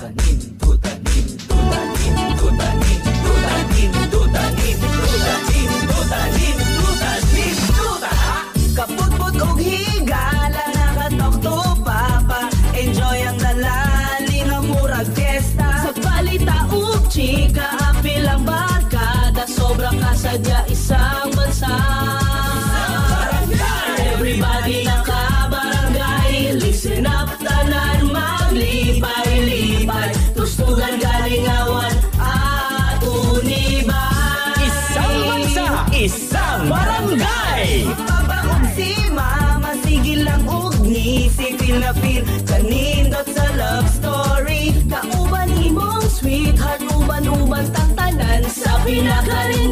Kaputput og higala nakatok to papa. Enjoy ang dalali nga murag fiesta. Sa balita ug chika apil ang barkada. Sobra kasadya isang bansa. Everybody naka-barangay, listen up tanan maglipay-lipay. Tustugan galingawan at unibay. Isang bansa, isang barangay. Papaog si mama, sige lang og ni si feel na feel. Kanindot sa love story. Kauban imong sweetheart, uban-uban tang tanan sa pinakarin